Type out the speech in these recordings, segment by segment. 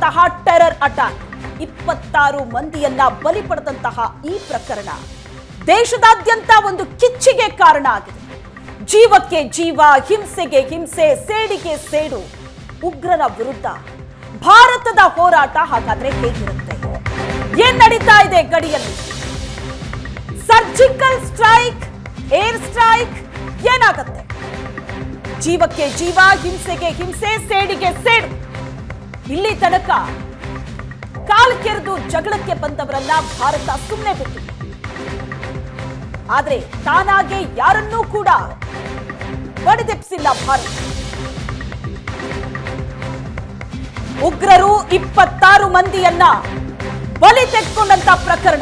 ನಡೆದಂತಹ terror attack 26 ಮಂದಿಯನ್ನ ಬಲಿ ಪಡೆದಂತಹ ಈ ಪ್ರಕರಣ ದೇಶದಾದ್ಯಂತ ಒಂದು ಕಿಚ್ಚಿಗೆ ಕಾರಣ ಆಗಿದೆ. ಜೀವಕ್ಕೆ ಜೀವ, ಹಿಂಸೆಗೆ ಹಿಂಸೆ, ಸೇಡಿಗೆ ಸೇಡು. ಉಗ್ರರ ವಿರುದ್ಧ ಭಾರತದ ಹೋರಾಟ ಹಾಗಾದ್ರೆ ಹೇಗಿರುತ್ತೆ? ಏನ್ ನಡೀತಾ ಇದೆ ಗಡಿಯಲ್ಲಿ? ಸರ್ಜಿಕಲ್ ಸ್ಟ್ರೈಕ್, ಏರ್ ಸ್ಟ್ರೈಕ್ ಏನಾಗುತ್ತೆ? ಜೀವಕ್ಕೆ ಜೀವ, ಹಿಂಸೆಗೆ ಹಿಂಸೆ, ಸೇಡಿಗೆ ಸೇಡು. ಇಲ್ಲಿ ತನಕ ಕಾಲ್ ಕೆರೆದು ಜಗಳಕ್ಕೆ ಬಂದವರನ್ನ ಭಾರತ ಸುಮ್ಮನೆ ಬಿಟ್ಟಿಲ್ಲ. ಆದ್ರೆ ತಾನಾಗೆ ಯಾರನ್ನೂ ಕೂಡ ಬಡಿದೆಪ್ಸಿಲ್ಲ ಭಾರತ. ಉಗ್ರರು 26 ಮಂದಿಯನ್ನ ಬಲಿ ತೆಗೆದುಕೊಂಡಂತ ಪ್ರಕರಣ,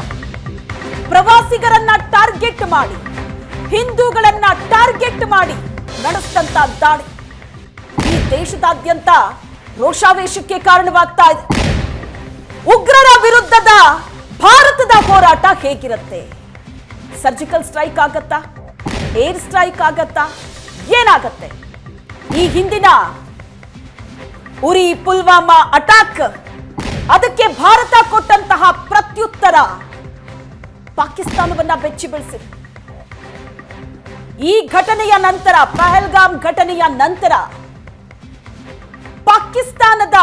ಪ್ರವಾಸಿಗರನ್ನ ಟಾರ್ಗೆಟ್ ಮಾಡಿ, ಹಿಂದೂಗಳನ್ನ ಟಾರ್ಗೆಟ್ ಮಾಡಿ ನಡೆಸಿದಂತ ದಾಳಿ ಈ ದೇಶದಾದ್ಯಂತ ರೋಷಾವೇಶಕ್ಕೆ ಕಾರಣವಾಗ್ತಾ ಇದೆ. ಉಗ್ರರ ವಿರುದ್ಧದ ಭಾರತದ ಹೋರಾಟ ಹೇಗಿರುತ್ತೆ? ಸರ್ಜಿಕಲ್ ಸ್ಟ್ರೈಕ್ ಆಗತ್ತಾ? ಏರ್ ಸ್ಟ್ರೈಕ್ ಆಗತ್ತಾ? ಏನಾಗತ್ತೆ? ಈ ಹಿಂದಿನ ಉರಿ, ಪುಲ್ವಾಮಾ ಅಟ್ಯಾಕ್, ಅದಕ್ಕೆ ಭಾರತ ಕೊಟ್ಟಂತಹ ಪ್ರತ್ಯುತ್ತರ ಪಾಕಿಸ್ತಾನವನ್ನ ಬೆಚ್ಚಿ ಬೀಳಿಸಿದೆ. ಈ ಘಟನೆಯ ನಂತರ, ಪಹಲ್ಗಾಮ್ ಘಟನೆಯ ನಂತರ ಪಾಕಿಸ್ತಾನದ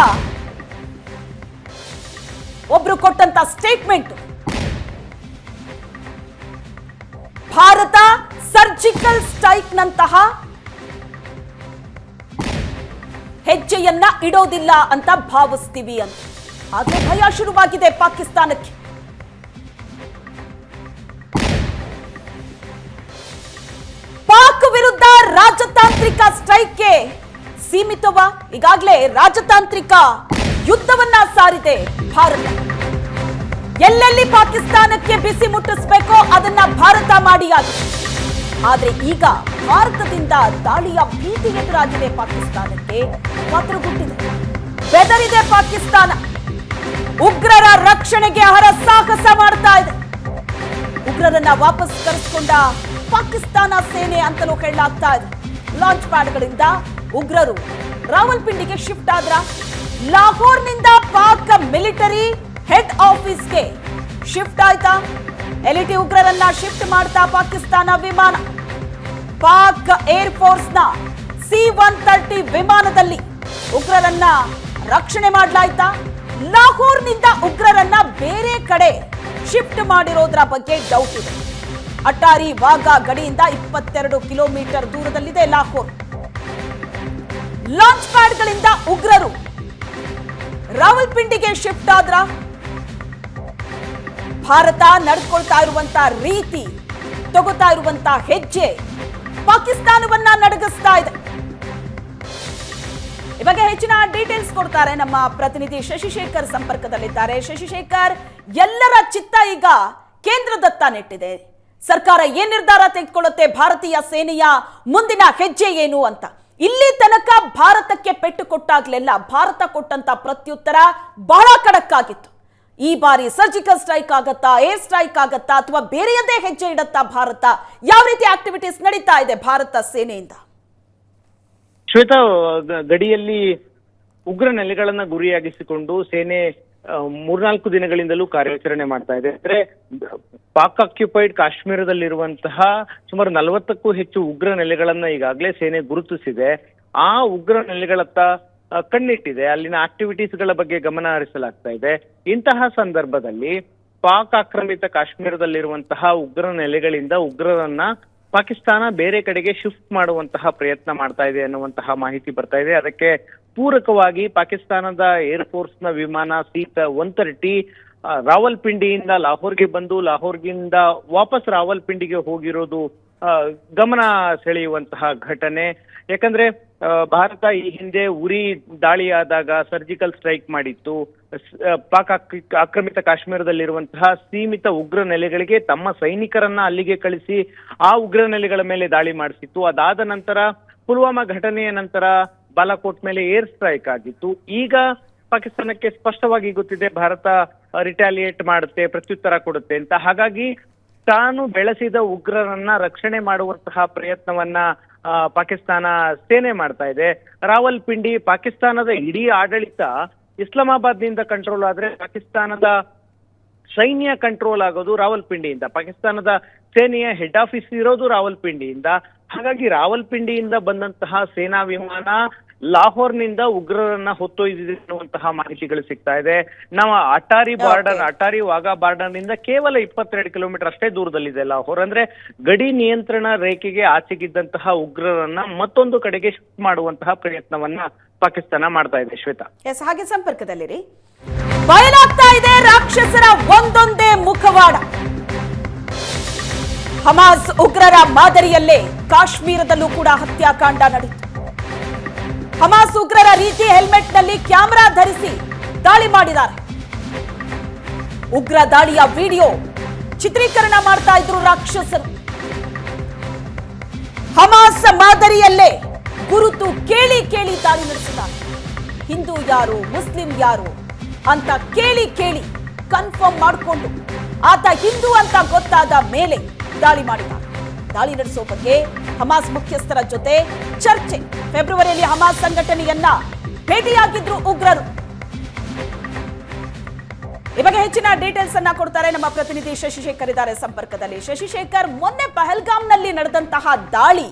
ಒಬ್ರು ಕೊಟ್ಟಂತ ಸ್ಟೇಟ್ಮೆಂಟ್, ಭಾರತ ಸರ್ಜಿಕಲ್ ಸ್ಟ್ರೈಕ್ ನಂತಹ ಹೆಜ್ಜೆಯನ್ನ ಇಡೋದಿಲ್ಲ ಅಂತ ಭಾವಿಸ್ತೀವಿ ಅಂತ. ಆದ್ರೆ ಭಯ ಶುರುವಾಗಿದೆ ಪಾಕಿಸ್ತಾನಕ್ಕೆ. ಪಾಕ್ ವಿರುದ್ಧ ರಾಜತಾಂತ್ರಿಕ ಸ್ಟ್ರೈಕ್ಗೆ ಸೀಮಿತವ? ಈಗಾಗಲೇ ರಾಜತಾಂತ್ರಿಕ ಯುದ್ಧವನ್ನ ಸಾರಿದೆ ಭಾರತ. ಎಲ್ಲೆಲ್ಲಿ ಪಾಕಿಸ್ತಾನಕ್ಕೆ ಬಿಸಿ ಮುಟ್ಟಿಸಬೇಕೋ ಅದನ್ನ ಭಾರತ ಮಾಡಿಯಾಗಿದೆ. ಆದ್ರೆ ಈಗ ಭಾರತದಿಂದ ದಾಳಿಯ ಭೀತಿ ಎದುರಾಗಿದೆ ಪಾಕಿಸ್ತಾನಕ್ಕೆ. ಮಾತೃಗುಟ್ಟಿದೆ, ಬೆದರಿದೆ ಪಾಕಿಸ್ತಾನ. ಉಗ್ರರ ರಕ್ಷಣೆಗೆ ಹರಸಾಹಸ ಮಾಡ್ತಾ ಇದೆ. ಉಗ್ರರನ್ನ ವಾಪಸ್ ಕರೆಸಿಕೊಂಡ ಪಾಕಿಸ್ತಾನ ಸೇನೆ ಅಂತಲೂ ಹೇಳಲಾಗ್ತಾ ಇದೆ. ಲಾಂಚ್ ಪ್ಯಾಡ್ಗಳಿಂದ ಉಗ್ರರು ರಾವಲ್ಪಿಂಡಿಗೆ ಶಿಫ್ಟ್ ಆದ್ರ, ಲಾಹೋರ್ನಿಂದ ಪಾಕ್ ಮಿಲಿಟರಿ ಹೆಡ್ ಆಫೀಸ್ಗೆ ಶಿಫ್ಟ್ ಆಯ್ತಾ? ಎಲ್ಇಟಿ ಉಗ್ರರನ್ನ ಶಿಫ್ಟ್ ಮಾಡ್ತಾ ಪಾಕಿಸ್ತಾನ ವಿಮಾನ. ಪಾಕ್ ಏರ್ ಫೋರ್ಸ್ ನ C-130 ವಿಮಾನದಲ್ಲಿ ಉಗ್ರರನ್ನ ರಕ್ಷಣೆ ಮಾಡಲಾಯ್ತಾ? ಲಾಹೋರ್ನಿಂದ ಉಗ್ರರನ್ನ ಬೇರೆ ಕಡೆ ಶಿಫ್ಟ್ ಮಾಡಿರೋದ್ರ ಬಗ್ಗೆ ಡೌಟ್ ಇದೆ. ಅಟ್ಟಾರಿ ವಾಘಾ ಗಡಿಯಿಂದ 22 ಕಿಲೋಮೀಟರ್ ದೂರದಲ್ಲಿದೆ ಲಾಹೋರ್. ಲಾಂಚ್ ಪ್ಯಾಡ್ಗಳಿಂದ ಉಗ್ರರು ರಾವಲ್ಪಿಂಡಿಗೆ ಶಿಫ್ಟ್ ಆದ್ರ? ಭಾರತ ನಡೆದುಕೊಳ್ತಾ ಇರುವಂತ ರೀತಿ, ತಗೋತಾ ಇರುವಂತ ಹೆಜ್ಜೆ ಪಾಕಿಸ್ತಾನವನ್ನ ನಡಗಿಸ್ತಾ ಇದೆ. ಇವಾಗ ಹೆಚ್ಚಿನ ಡೀಟೇಲ್ಸ್ ಕೊಡ್ತಾರೆ ನಮ್ಮ ಪ್ರತಿನಿಧಿ ಶಶಿಶೇಖರ್ ಸಂಪರ್ಕದಲ್ಲಿದ್ದಾರೆ. ಶಶಿಶೇಖರ್, ಎಲ್ಲರ ಚಿತ್ತ ಈಗ ಕೇಂದ್ರದತ್ತ ನೆಟ್ಟಿದೆ. ಸರ್ಕಾರ ಏನ್ ನಿರ್ಧಾರ ತೆಗೆದುಕೊಳ್ಳುತ್ತೆ? ಭಾರತೀಯ ಸೇನೆಯ ಮುಂದಿನ ಹೆಜ್ಜೆ ಏನು ಅಂತ. ಇಲ್ಲಿ ತನಕ ಭಾರತಕ್ಕೆ ಪೆಟ್ಟು ಕೊಟ್ಟಾಗ್ಲೆಲ್ಲ ಭಾರತ ಕೊಟ್ಟಂತ ಪ್ರತ್ಯುತ್ತರ ಬಹಳ ಖಡಕ್ ಆಗಿತ್ತು. ಈ ಬಾರಿ ಸರ್ಜಿಕಲ್ ಸ್ಟ್ರೈಕ್ ಆಗತ್ತಾ, ಏರ್ ಸ್ಟ್ರೈಕ್ ಆಗತ್ತಾ, ಅಥವಾ ಬೇರೆಯದೇ ಹೆಜ್ಜೆ ಇಡತ್ತಾ ಭಾರತ? ಯಾವ ರೀತಿ ಆಕ್ಟಿವಿಟೀಸ್ ನಡೀತಾ ಇದೆ ಭಾರತ ಸೇನೆಯಿಂದ? ಶ್ವೇತಾ, ಗಡಿಯಲ್ಲಿ ಉಗ್ರ ನೆಲೆಗಳನ್ನ ಗುರಿಯಾಗಿಸಿಕೊಂಡು ಸೇನೆ 3-4 ದಿನಗಳಿಂದಲೂ ಕಾರ್ಯಾಚರಣೆ ಮಾಡ್ತಾ ಇದೆ. ಅಂದ್ರೆ ಪಾಕ್ ಆಕ್ಯುಪೈಡ್ ಕಾಶ್ಮೀರದಲ್ಲಿರುವಂತಹ ಸುಮಾರು 40ಕ್ಕೂ ಹೆಚ್ಚು ಉಗ್ರ ನೆಲೆಗಳನ್ನ ಈಗಾಗಲೇ ಸೇನೆ ಗುರುತಿಸಿದೆ. ಆ ಉಗ್ರ ನೆಲೆಗಳತ್ತ ಕಣ್ಣಿಟ್ಟಿದೆ. ಅಲ್ಲಿನ ಆಕ್ಟಿವಿಟೀಸ್ ಗಳ ಬಗ್ಗೆ ಗಮನ ಹರಿಸಲಾಗ್ತಾ ಇದೆ. ಇಂತಹ ಸಂದರ್ಭದಲ್ಲಿ ಪಾಕ್ ಆಕ್ರಮಿತ ಕಾಶ್ಮೀರದಲ್ಲಿರುವಂತಹ ಉಗ್ರ ನೆಲೆಗಳಿಂದ ಉಗ್ರರನ್ನ ಪಾಕಿಸ್ತಾನ ಬೇರೆ ಕಡೆಗೆ ಶಿಫ್ಟ್ ಮಾಡುವಂತಹ ಪ್ರಯತ್ನ ಮಾಡ್ತಾ ಇದೆ ಅನ್ನುವಂತಹ ಮಾಹಿತಿ ಬರ್ತಾ ಇದೆ. ಅದಕ್ಕೆ ಪೂರಕವಾಗಿ ಪಾಕಿಸ್ತಾನದ ಏರ್ ಫೋರ್ಸ್ ನ ವಿಮಾನ C-130 ರಾವಲ್ಪಿಂಡಿಯಿಂದ ಲಾಹೋರ್ಗೆ ಬಂದು ಲಾಹೋರ್ಗಿಂದ ವಾಪಸ್ ರಾವಲ್ಪಿಂಡಿಗೆ ಹೋಗಿರೋದು ಗಮನ ಸೆಳೆಯುವಂತಹ ಘಟನೆ. ಯಾಕಂದ್ರೆ ಭಾರತ ಈ ಹಿಂದೆ ಉರಿ ದಾಳಿಯಾದಾಗ ಸರ್ಜಿಕಲ್ ಸ್ಟ್ರೈಕ್ ಮಾಡಿತ್ತು. ಪಾಕ್ ಆಕ್ರಮಿತ ಕಾಶ್ಮೀರದಲ್ಲಿರುವಂತಹ ಸೀಮಿತ ಉಗ್ರ ನೆಲೆಗಳಿಗೆ ತಮ್ಮ ಸೈನಿಕರನ್ನ ಅಲ್ಲಿಗೆ ಕಳಿಸಿ ಆ ಉಗ್ರ ನೆಲೆಗಳ ಮೇಲೆ ದಾಳಿ ಮಾಡಿಸಿತ್ತು. ಅದಾದ ನಂತರ ಪುಲ್ವಾಮಾ ಘಟನೆಯ ನಂತರ ಬಾಲಾಕೋಟ್ ಮೇಲೆ ಏರ್ ಸ್ಟ್ರೈಕ್ ಆಗಿತ್ತು. ಈಗ ಪಾಕಿಸ್ತಾನಕ್ಕೆ ಸ್ಪಷ್ಟವಾಗಿ ಗೊತ್ತಿದೆ ಭಾರತ ರಿಟಾಲಿಯೇಟ್ ಮಾಡುತ್ತೆ, ಪ್ರತ್ಯುತ್ತರ ಕೊಡುತ್ತೆ ಅಂತ. ಹಾಗಾಗಿ ತಾನು ಬೆಳೆಸಿದ ಉಗ್ರರನ್ನ ರಕ್ಷಣೆ ಮಾಡುವಂತಹ ಪ್ರಯತ್ನವನ್ನ ಪಾಕಿಸ್ತಾನ ಸೇನೆ ಮಾಡ್ತಾ ಇದೆ. ರಾವಲ್ಪಿಂಡಿ, ಪಾಕಿಸ್ತಾನದ ಇಡೀ ಆಡಳಿತ ಇಸ್ಲಾಮಾಬಾದ್ನಿಂದ ಕಂಟ್ರೋಲ್ ಆದ್ರೆ ಪಾಕಿಸ್ತಾನದ ಸೈನ್ಯ ಕಂಟ್ರೋಲ್ ಆಗೋದು ರಾವಲ್ಪಿಂಡಿಯಿಂದ, ಪಾಕಿಸ್ತಾನದ ಸೇನೆಯ ಹೆಡ್ ಆಫೀಸ್ ಇರೋದು ರಾವಲ್ಪಿಂಡಿಯಿಂದ. ಹಾಗಾಗಿ ರಾವಲ್ಪಿಂಡಿಯಿಂದ ಬಂದಂತಹ ಸೇನಾ ವಿಮಾನ ಲಾಹೋರ್ನಿಂದ ಉಗ್ರರನ್ನ ಹೊತ್ತೊಯ್ದಿದೆ ಅನ್ನುವಂತಹ ಮಾಹಿತಿಗಳು ಸಿಗ್ತಾ ಇದೆ. ನಾವು ಅಟಾರಿ ವಾಘಾ ಬಾರ್ಡರ್ ನಿಂದ ಕೇವಲ 22 ಕಿಲೋಮೀಟರ್ ಅಷ್ಟೇ ದೂರದಲ್ಲಿದೆ ಲಾಹೋರ್. ಅಂದ್ರೆ ಗಡಿ ನಿಯಂತ್ರಣ ರೇಖೆಗೆ ಆಚೆಗಿದ್ದಂತಹ ಉಗ್ರರನ್ನ ಮತ್ತೊಂದು ಕಡೆಗೆ ಶಿಫ್ಟ್ ಮಾಡುವಂತಹ ಪ್ರಯತ್ನವನ್ನ ಪಾಕಿಸ್ತಾನ ಮಾಡ್ತಾ ಇದೆ. ಶ್ವೇತಾ, ಹಾಗೆ ಸಂಪರ್ಕದಲ್ಲಿರಿ. ಬಯಲಾಗ್ತಾ ಇದೆ ರಾಕ್ಷಸರ ಒಂದೊಂದೇ ಮುಖವಾಡ. ಹಮಾಸ್ ಉಗ್ರರ ಮಾದರಿಯಲ್ಲೇ ಕಾಶ್ಮೀರದಲ್ಲೂ ಕೂಡ ಹತ್ಯಾಕಾಂಡ ನಡೆಯಿತು. ಹಮಾಸ್ ಉಗ್ರರ ರೀತಿ ಹೆಲ್ಮೆಟ್ ನಲ್ಲಿ ಕ್ಯಾಮೆರಾ ಧರಿಸಿ ದಾಳಿ ಮಾಡಿದ್ದಾರೆ. ಉಗ್ರ ದಾಳಿಯ ವಿಡಿಯೋ ಚಿತ್ರೀಕರಣ ಮಾಡ್ತಾ ಇದ್ರು ರಾಕ್ಷಸರು. ಹಮಾಸ್ ಮಾದರಿಯಲ್ಲೇ ಗುರುತು ಕೇಳಿ ಕೇಳಿ ದಾಳಿ ನಡೆಸಿದ್ದಾರೆ. ಹಿಂದೂ ಯಾರು ಮುಸ್ಲಿಂ ಯಾರು ಅಂತ ಕೇಳಿ ಕೇಳಿ ಕನ್ಫರ್ಮ್ ಮಾಡಿಕೊಂಡು ಆತ ಹಿಂದೂ ಅಂತ ಗೊತ್ತಾದ ಮೇಲೆ ದಾಳಿ ಮಾಡಿದ್ದಾರೆ. ದಾಳಿ ನಡೆಸೋ ಬಗ್ಗೆ ಹಮಾಸ್ ಮುಖ್ಯಸ್ಥರ ಜೊತೆ ಚರ್ಚೆ. ಫೆಬ್ರವರಿಯಲ್ಲಿ ಹಮಾಸ್ ಸಂಘಟನೆಯನ್ನ ಭೇಟಿಯಾಗಿದ್ರು ಉಗ್ರರು. ಈ ಬಗ್ಗೆ ಹೆಚ್ಚಿನ ಡೀಟೇಲ್ಸ್ ಅನ್ನ ಕೊಡ್ತಾರೆ ನಮ್ಮ ಪ್ರತಿನಿಧಿ ಶಶಿಶೇಖರ್ ಇದ್ದಾರೆ ಸಂಪರ್ಕದಲ್ಲಿ. ಶಶಿಶೇಖರ್, ಮೊನ್ನೆ ಪಹಲ್ಗಾಮ್ನಲ್ಲಿ ನಡೆದಂತಹ ದಾಳಿ,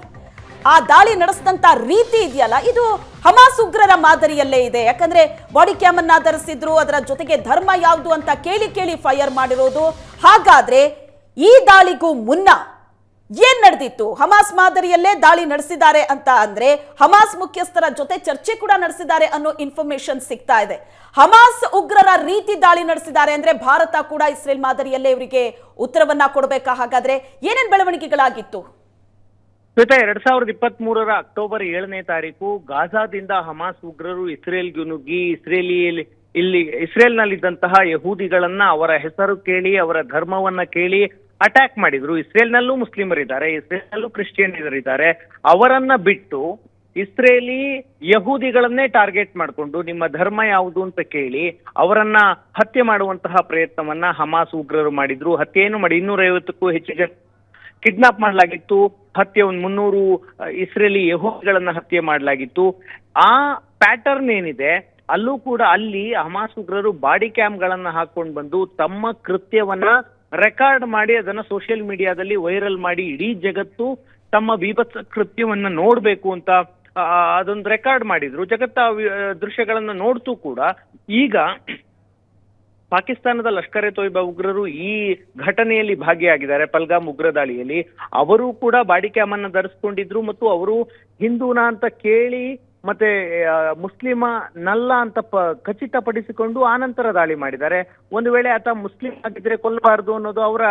ಆ ದಾಳಿ ನಡೆಸಿದಂತ ರೀತಿ ಇದೆಯಲ್ಲ, ಇದು ಹಮಾಸ್ ಉಗ್ರರ ಮಾದರಿಯಲ್ಲೇ ಇದೆ. ಯಾಕಂದ್ರೆ ಬಾಡಿ ಕ್ಯಾಮ್ ಅನ್ನ ಧರಿಸಿದ್ರು, ಅದರ ಜೊತೆಗೆ ಧರ್ಮ ಯಾವುದು ಅಂತ ಕೇಳಿ ಕೇಳಿ ಫೈರ್ ಮಾಡಿರೋದು. ಹಾಗಾದ್ರೆ ಈ ದಾಳಿಗೂ ಮುನ್ನ ಏನ್ ನಡೆದಿತ್ತು? ಹಮಾಸ್ ಮಾದರಿಯಲ್ಲೇ ದಾಳಿ ನಡೆಸಿದ್ದಾರೆ ಅಂತ ಅಂದ್ರೆ ಹಮಾಸ್ ಮುಖ್ಯಸ್ಥರ ಜೊತೆ ಚರ್ಚೆ ಕೂಡ ನಡೆಸಿದ್ದಾರೆ ಅನ್ನೋ ಇನ್ಫಾರ್ಮೇಶನ್ ಸಿಗ್ತಾ ಇದೆ. ಹಮಾಸ್ ಉಗ್ರರ ರೀತಿ ದಾಳಿ ನಡೆಸಿದ್ದಾರೆ ಅಂದ್ರೆ ಭಾರತ ಕೂಡ ಇಸ್ರೇಲ್ ಮಾದರಿಯಲ್ಲೇ ಇವರಿಗೆ ಉತ್ತರವನ್ನ ಕೊಡಬೇಕಾ? ಹಾಗಾದ್ರೆ ಏನೇನ್ ಬೆಳವಣಿಗೆಗಳಾಗಿತ್ತು? 2023 ಅಕ್ಟೋಬರ್ 7ನೇ ತಾರೀಕು ಗಾಜಾದಿಂದ ಹಮಾಸ್ ಉಗ್ರರು ಇಸ್ರೇಲ್ಗೆ ನುಗ್ಗಿ ಇಸ್ರೇಲ್ನಲ್ಲಿದ್ದಂತಹ ಯಹೂದಿಗಳನ್ನ ಅವರ ಹೆಸರು ಕೇಳಿ ಅವರ ಧರ್ಮವನ್ನ ಕೇಳಿ ಅಟ್ಯಾಕ್ ಮಾಡಿದ್ರು. ಇಸ್ರೇಲ್ನಲ್ಲೂ ಮುಸ್ಲಿಮರಿದ್ದಾರೆ, ಇಸ್ರೇಲ್ನಲ್ಲೂ ಕ್ರಿಶ್ಚಿಯನ್ನರಿದ್ದಾರೆ. ಅವರನ್ನ ಬಿಟ್ಟು ಇಸ್ರೇಲಿ ಯಹೂದಿಗಳನ್ನೇ ಟಾರ್ಗೆಟ್ ಮಾಡಿಕೊಂಡು ನಿಮ್ಮ ಧರ್ಮ ಯಾವುದು ಅಂತ ಕೇಳಿ ಅವರನ್ನ ಹತ್ಯೆ ಮಾಡುವಂತಹ ಪ್ರಯತ್ನವನ್ನ ಹಮಾಸ್ ಉಗ್ರರು ಮಾಡಿದ್ರು. ಹತ್ಯೆಯನ್ನು ಮಾಡಿ 250ಕ್ಕೂ ಹೆಚ್ಚು ಜನ ಕಿಡ್ನಾಪ್ ಮಾಡಲಾಗಿತ್ತು. ಹತ್ಯೆ 300 ಇಸ್ರೇಲಿ ಯಹೂದಿಗಳನ್ನ ಹತ್ಯೆ ಮಾಡಲಾಗಿತ್ತು. ಆ ಪ್ಯಾಟರ್ನ್ ಏನಿದೆ ಅಲ್ಲೂ ಕೂಡ ಅಲ್ಲಿ ಹಮಾಸ್ ಉಗ್ರರು ಬಾಡಿ ಕ್ಯಾಮ್ಗಳನ್ನ ಹಾಕೊಂಡು ಬಂದು ತಮ್ಮ ಕೃತ್ಯವನ್ನ ರೆಕಾರ್ಡ್ ಮಾಡಿ ಅದನ್ನ ಸೋಷಿಯಲ್ ಮೀಡಿಯಾದಲ್ಲಿ ವೈರಲ್ ಮಾಡಿ ಇಡೀ ಜಗತ್ತು ತಮ್ಮ ಬೀಭತ್ಸ ಕೃತ್ಯವನ್ನ ನೋಡ್ಬೇಕು ಅಂತ ಅದೊಂದು ರೆಕಾರ್ಡ್ ಮಾಡಿದ್ರು. ಜಗತ್ತ ದೃಶ್ಯಗಳನ್ನ ನೋಡ್ತೂ ಕೂಡ ಈಗ ಪಾಕಿಸ್ತಾನದ ಲಷ್ಕರ್ ಎ ತೊಯ್ಬಾ ಉಗ್ರರು ಈ ಘಟನೆಯಲ್ಲಿ ಭಾಗಿಯಾಗಿದ್ದಾರೆ. ಪಲ್ಗಾಮ್ ಉಗ್ರ ದಾಳಿಯಲ್ಲಿ ಅವರು ಕೂಡ ಬಾಡಿ ಕ್ಯಾಮ್ ಅನ್ನ ಧರಿಸ್ಕೊಂಡಿದ್ರು ಮತ್ತು ಅವರು ಹಿಂದೂನಾ ಅಂತ ಕೇಳಿ ಮತ್ತೆ ಮುಸ್ಲಿಮ ನಲ್ಲ ಅಂತ ಖಚಿತಪಡಿಸಿಕೊಂಡು ಆನಂತರ ದಾಳಿ ಮಾಡಿದ್ದಾರೆ. ಒಂದು ವೇಳೆ ಆತ ಮುಸ್ಲಿಂ ಆಗಿದ್ರೆ ಕೊಲ್ಲಬಾರದು ಅನ್ನೋದು ಅವರ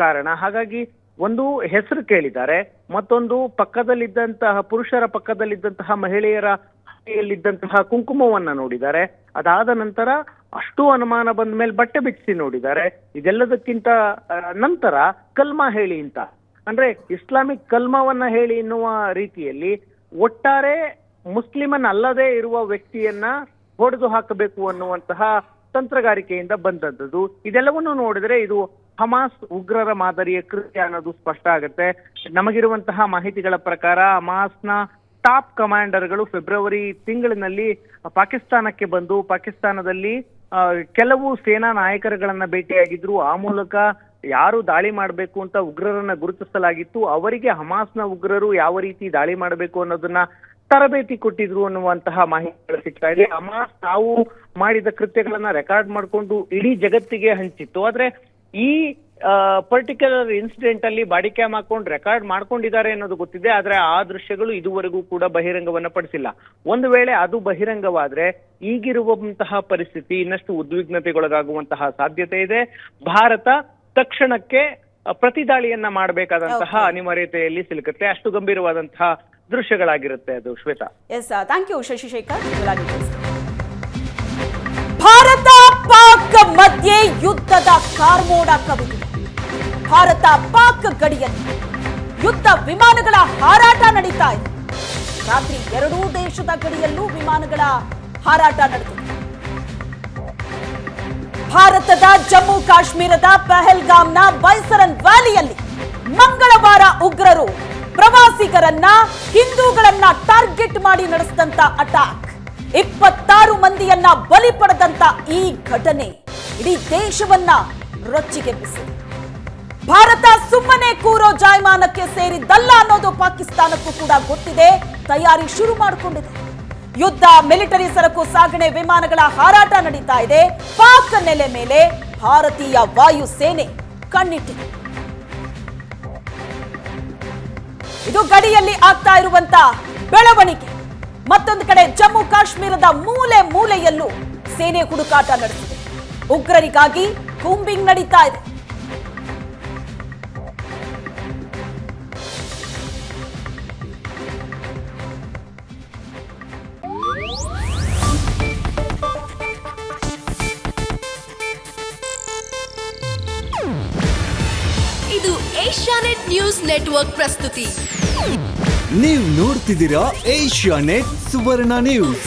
ಕಾರಣ. ಹಾಗಾಗಿ ಒಂದು ಹೆಸರು ಕೇಳಿದ್ದಾರೆ, ಮತ್ತೊಂದು ಪಕ್ಕದಲ್ಲಿದ್ದಂತಹ ಪುರುಷರ ಪಕ್ಕದಲ್ಲಿದ್ದಂತಹ ಮಹಿಳೆಯರ ಲ್ಲಿದ್ದಂತಹ ಕುಂಕುಮವನ್ನ ನೋಡಿದ್ದಾರೆ. ಅದಾದ ನಂತರ ಅಷ್ಟು ಅನುಮಾನ ಬಂದ ಮೇಲೆ ಬಟ್ಟೆ ಬಿಚ್ಚಿಸಿ ನೋಡಿದ್ದಾರೆ. ಇದೆಲ್ಲದಕ್ಕಿಂತ ನಂತರ ಕಲ್ಮಾ ಹೇಳಿ ಅಂತ, ಅಂದ್ರೆ ಇಸ್ಲಾಮಿಕ್ ಕಲ್ಮವನ್ನ ಹೇಳಿ ಎನ್ನುವ ರೀತಿಯಲ್ಲಿ ಒಟ್ಟಾರೆ ಮುಸ್ಲಿಮನ್ ಅಲ್ಲದೆ ಇರುವ ವ್ಯಕ್ತಿಯನ್ನ ಹೊಡೆದು ಹಾಕಬೇಕು ಅನ್ನುವಂತಹ ತಂತ್ರಗಾರಿಕೆಯಿಂದ ಬಂದದ್ದು. ಇದೆಲ್ಲವನ್ನು ನೋಡಿದ್ರೆ ಇದು ಹಮಾಸ್ ಉಗ್ರರ ಮಾದರಿಯ ಕೃತ್ಯ ಅನ್ನೋದು ಸ್ಪಷ್ಟ ಆಗುತ್ತೆ. ನಮಗಿರುವಂತಹ ಮಾಹಿತಿಗಳ ಪ್ರಕಾರ ಹಮಾಸ್ನ ಟಾಪ್ ಕಮಾಂಡರ್ಗಳು ಫೆಬ್ರವರಿ ತಿಂಗಳಿನಲ್ಲಿ ಪಾಕಿಸ್ತಾನಕ್ಕೆ ಬಂದು ಪಾಕಿಸ್ತಾನದಲ್ಲಿ ಕೆಲವು ಸೇನಾ ನಾಯಕರುಗಳನ್ನ ಭೇಟಿಯಾಗಿದ್ರು. ಆ ಮೂಲಕ ಯಾರು ದಾಳಿ ಮಾಡಬೇಕು ಅಂತ ಉಗ್ರರನ್ನ ಗುರುತಿಸಲಾಗಿತ್ತು, ಅವರಿಗೆ ಹಮಾಸ್ನ ಉಗ್ರರು ಯಾವ ರೀತಿ ದಾಳಿ ಮಾಡಬೇಕು ಅನ್ನೋದನ್ನ ತರಬೇತಿ ಕೊಟ್ಟಿದ್ರು ಅನ್ನುವಂತಹ ಮಾಹಿತಿಗಳು ಸಿಗ್ತಾ ಇದೆ. ಹಮಾಸ್ ತಾವು ಮಾಡಿದ ಕೃತ್ಯಗಳನ್ನ ರೆಕಾರ್ಡ್ ಮಾಡಿಕೊಂಡು ಇಡೀ ಜಗತ್ತಿಗೆ ಹಂಚಿತ್ತು. ಆದ್ರೆ ಈ ಪರ್ಟಿಕ್ಯುಲರ್ ಇನ್ಸಿಡೆಂಟ್ ಅಲ್ಲಿ ಬಾಡಿ ಕ್ಯಾಮ್ ಹಾಕೊಂಡು ರೆಕಾರ್ಡ್ ಮಾಡ್ಕೊಂಡಿದ್ದಾರೆ ಅನ್ನೋದು ಗೊತ್ತಿದೆ. ಆದ್ರೆ ಆ ದೃಶ್ಯಗಳು ಇದುವರೆಗೂ ಕೂಡ ಬಹಿರಂಗವನ್ನ ಪಡಿಸಿಲ್ಲ. ಒಂದು ವೇಳೆ ಅದು ಬಹಿರಂಗವಾದ್ರೆ ಈಗಿರುವಂತಹ ಪರಿಸ್ಥಿತಿ ಇನ್ನಷ್ಟು ಉದ್ವಿಗ್ನತೆಗೊಳಗಾಗುವಂತಹ ಸಾಧ್ಯತೆ ಇದೆ. ಭಾರತ ತಕ್ಷಣಕ್ಕೆ ಪ್ರತಿದಾಳಿಯನ್ನ ಮಾಡಬೇಕಾದಂತಹ ಅನಿವಾರ್ಯತೆಯಲ್ಲಿ ಸಿಲುಕುತ್ತೆ. ಅಷ್ಟು ಗಂಭೀರವಾದಂತಹ ದೃಶ್ಯಗಳಾಗಿರುತ್ತೆ ಅದು. Shweta, yes, thank you Shashishekhar. Bharat Pak ಮಧ್ಯೆ ಯುದ್ಧದ ಕಾರ್ಮೋಡ ಕವಿದಿದೆ. ಭಾರತ ಪಾಕ್ ಗಡಿಯಲ್ಲಿ ಯುದ್ಧ ವಿಮಾನಗಳ ಹಾರಾಟ ನಡೀತಾ ಇದೆ. ರಾತ್ರಿ ಎರಡೂ ದೇಶದ ಗಡಿಯಲ್ಲೂ ವಿಮಾನಗಳ ಹಾರಾಟ ನಡೆದಿದೆ. ಭಾರತದ ಜಮ್ಮು ಕಾಶ್ಮೀರದ ಪಹಲ್ಗಾಮ್ನ ಬೈಸರನ್ ವ್ಯಾಲಿಯಲ್ಲಿ ಮಂಗಳವಾರ ಉಗ್ರರು ಪ್ರವಾಸಿಗರನ್ನ ಹಿಂದೂಗಳನ್ನ ಟಾರ್ಗೆಟ್ ಮಾಡಿ ನಡೆಸಿದಂತ ಅಟ್ಯಾಕ್ 26 ಮಂದಿಯನ್ನ ಬಲಿ ಪಡೆದಂತ ಈ ಘಟನೆ ಇಡೀ ದೇಶವನ್ನ ರೊಚ್ಚಿಗೆಬ್ಬಿಸಿದೆ. ಭಾರತ ಸುಮ್ಮನೆ ಕೂರೋ ಜಾಯಮಾನಕ್ಕೆ ಸೇರಿದ್ದಲ್ಲ ಅನ್ನೋದು ಪಾಕಿಸ್ತಾನಕ್ಕೂ ಕೂಡ ಗೊತ್ತಿದೆ, ತಯಾರಿ ಶುರು ಮಾಡಿಕೊಂಡಿದೆ. ಯುದ್ಧ ಮಿಲಿಟರಿ ಸರಕು ಸಾಗಣೆ ವಿಮಾನಗಳ ಹಾರಾಟ ನಡೀತಾ ಇದೆ. ಪಾಕ್ ನೆಲೆ ಮೇಲೆ ಭಾರತೀಯ ವಾಯುಸೇನೆ ಕಣ್ಣಿಟ್ಟಿದೆ. ಇದು ಗಡಿಯಲ್ಲಿ ಆಗ್ತಾ ಇರುವಂತ ಬೆಳವಣಿಗೆ. ಮತ್ತೊಂದು ಕಡೆ ಜಮ್ಮು ಕಾಶ್ಮೀರದ ಮೂಲೆ ಮೂಲೆಯಲ್ಲೂ ಸೇನೆ ಹುಡುಕಾಟ ನಡೆಸಿದೆ. ಉಗ್ರರಿಗಾಗಿ ಕೂಂಬಿಂಗ್ ನಡೀತಾ ಇದೆ. ಇದು ಏಷ್ಯಾನೆಟ್ ನ್ಯೂಸ್ ನೆಟ್ವರ್ಕ್ ಪ್ರಸ್ತುತಿ. ನೀವು ನೋಡ್ತಿದ್ದೀರಾ ಏಷ್ಯಾನೆಟ್ ಸುವರ್ಣ ನ್ಯೂಸ್.